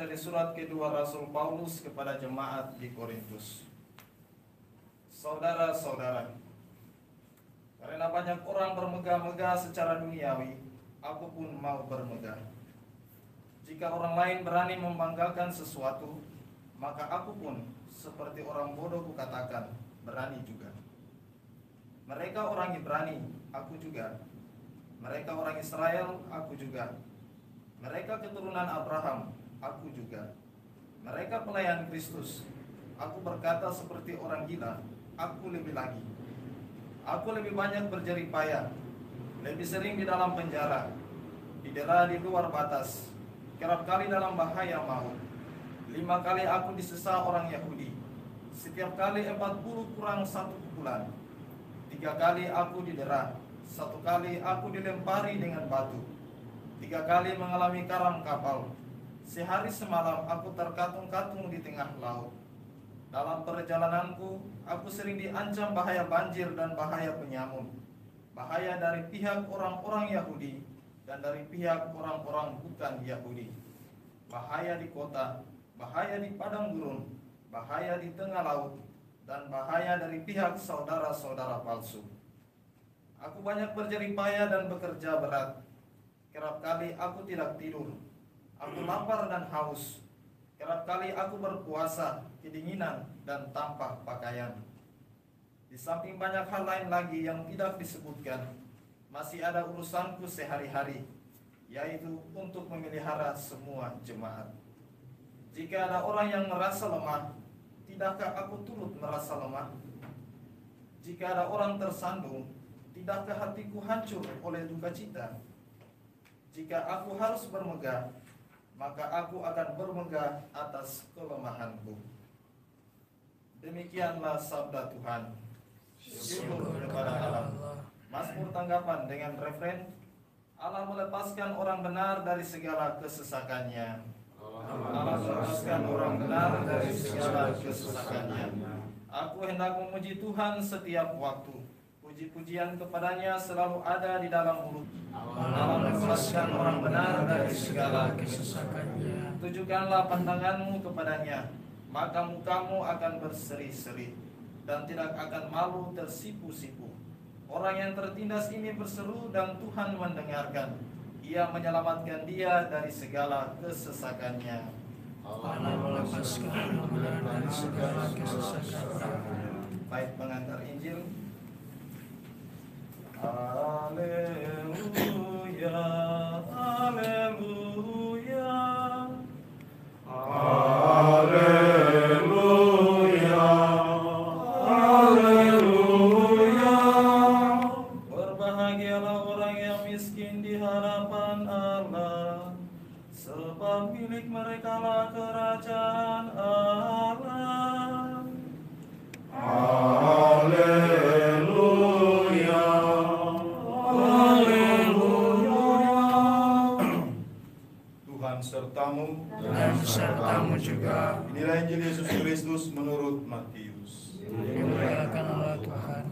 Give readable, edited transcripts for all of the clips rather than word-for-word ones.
dari surat kedua Rasul Paulus kepada jemaat di Korintus. Saudara-saudara, karena banyak orang bermegah-megah secara duniawi, aku pun mau bermegah. Jika orang lain berani membanggakan sesuatu, maka aku pun seperti orang bodoh kukatakan, berani juga. Mereka orang Ibrani, aku juga. Mereka orang Israel, aku juga. Mereka keturunan Abraham, aku juga. Mereka pelayan Kristus, aku berkata seperti orang gila, aku lebih lagi. Aku lebih banyak berjerih payah, lebih sering di dalam penjara, didera di luar batas, kerap kali dalam bahaya maut. 5 kali aku disesa orang Yahudi, setiap kali 40 kurang 1 pukulan. 3 kali aku didera, 1 kali aku dilempari dengan batu, 3 kali mengalami karam kapal. Sehari semalam aku terkatung-katung di tengah laut. Dalam perjalananku, aku sering diancam bahaya banjir dan bahaya penyamun, bahaya dari pihak orang-orang Yahudi dan dari pihak orang-orang bukan Yahudi, bahaya di kota, bahaya di padang gurun, bahaya di tengah laut, dan bahaya dari pihak saudara-saudara palsu. Aku banyak berjerih payah dan bekerja berat. Kerap kali aku tidak tidur. Aku lapar dan haus. Kerap kali aku berpuasa, kedinginan, dan tanpa pakaian. Di samping banyak hal lain lagi yang tidak disebutkan, masih ada urusanku sehari-hari, yaitu untuk memelihara semua jemaat. Jika ada orang yang merasa lemah, tidakkah aku turut merasa lemah? Jika ada orang tersandung, tidakkah hatiku hancur oleh duka cita? Jika aku harus bermegah, maka aku akan bermegah atas kelemahanku. Demikianlah sabda Tuhan. Syukur kepada Allah. Mazmur tanggapan dengan refren, Allah melepaskan orang benar dari segala kesesakannya. Allah melepaskan orang benar dari segala kesesakannya. Aku hendak memuji Tuhan setiap waktu. Puji-pujian kepadanya selalu ada di dalam mulut. Allah melepaskan orang benar dari segala kesesakannya. Tujukanlah pandanganmu kepadanya, maka mukamu akan berseri-seri dan tidak akan malu tersipu-sipu. Orang yang tertindas ini berseru dan Tuhan mendengarkan. Ia menyelamatkan dia dari segala kesesakannya. Allah melepaskan orang benar dari segala kesesakannya. Baik pengantar Injil. Haleluya, haleluya, Haleluya, haleluya. Berbahagialah orang yang miskin di hadapan Allah, sebab milik merekalah kerajaan Allah. Haleluya, haleluya. Tuhan sertamu Dan sertamu juga. Inilah Injil Yesus Kristus menurut Matius. Dimuliakanlah Tuhan.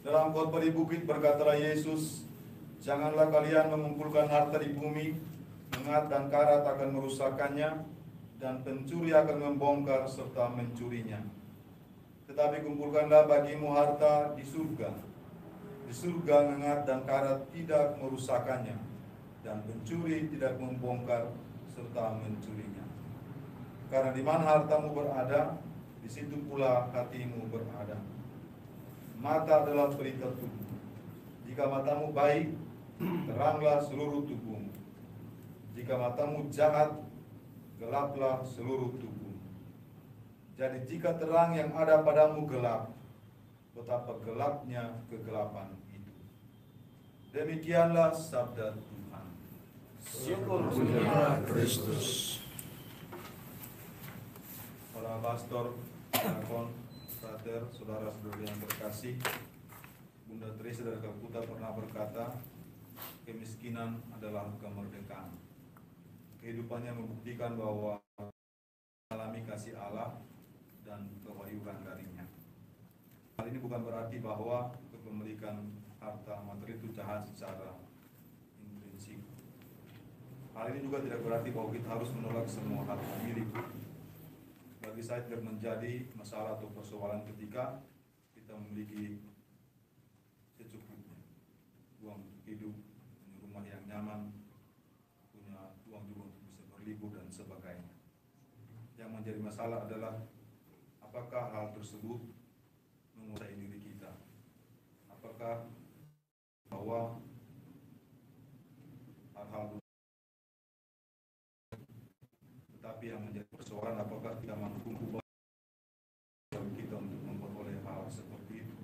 Dalam khotbah di bukit berkatalah Yesus, janganlah kalian mengumpulkan harta di bumi, mengat dan karat akan merusakkannya, dan pencuri akan membongkar serta mencurinya. Tetapi kumpulkanlah bagimu harta di surga. Di surga mengat dan karat tidak merusakkannya, dan pencuri tidak membongkar serta mencurinya. Karena di mana hartamu berada, di situ pula hatimu berada. Mata adalah pelita tubuh. Jika matamu baik, teranglah seluruh tubuhmu. Jika matamu jahat, gelaplah seluruh tubuh. Jadi jika terang yang ada padamu gelap, betapa gelapnya kegelapan itu. Demikianlah sabda Tuhan. Syukur Pujilah Kristus. Para pastor, diakon, frater, saudara-saudara yang terkasih, Bunda Teresa dari Kalkuta pernah berkata, kemiskinan adalah kemerdekaan. Kehidupannya membuktikan bahwa mengalami kasih Allah dan kewahyuan darinya. Hal ini bukan berarti bahwa kepemilikan harta materi itu jahat secara intrinsik. Hal ini juga tidak berarti bahwa kita harus menolak semua harta milik. Bagi saya tidak menjadi masalah atau persoalan ketika kita memiliki secukupnya, uang untuk hidup, punya rumah yang nyaman, punya uang juga untuk bisa berlibur dan sebagainya. Yang menjadi masalah adalah apakah hal tersebut menguasai diri kita, apakah bahwa hal-hal, tetapi yang menjadi persoalan apakah kita mampu kita untuk memperoleh hal seperti itu.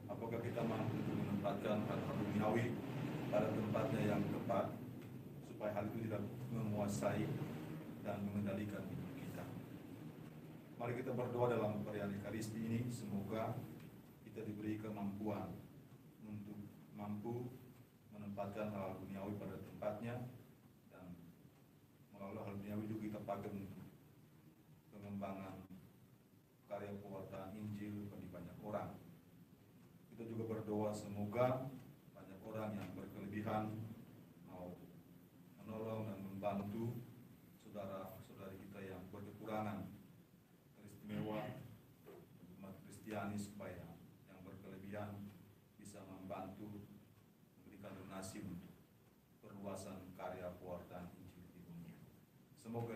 Apakah kita mampu untuk menempatkan hal-hal duniawi pada tempatnya yang tepat supaya hal itu tidak menguasai dan mengendalikan hidup kita. Mari kita berdoa dalam perayaan Ekaristi ini, semoga kita diberi kemampuan untuk mampu menempatkan hal duniawi pada tempatnya, dan melalui hal duniawi juga kita pakai untuk pengembangan karya pewartaan Injil bagi banyak orang. Kita juga berdoa semoga banyak orang yang berkelebihan mau menolong dan membantu saudara-saudari kita yang berkekurangan, teristimewa umat Kristiani, supaya yang berkelebihan bisa membantu memberikan donasi untuk perluasan karya pewartaan Injil di dunia. Semoga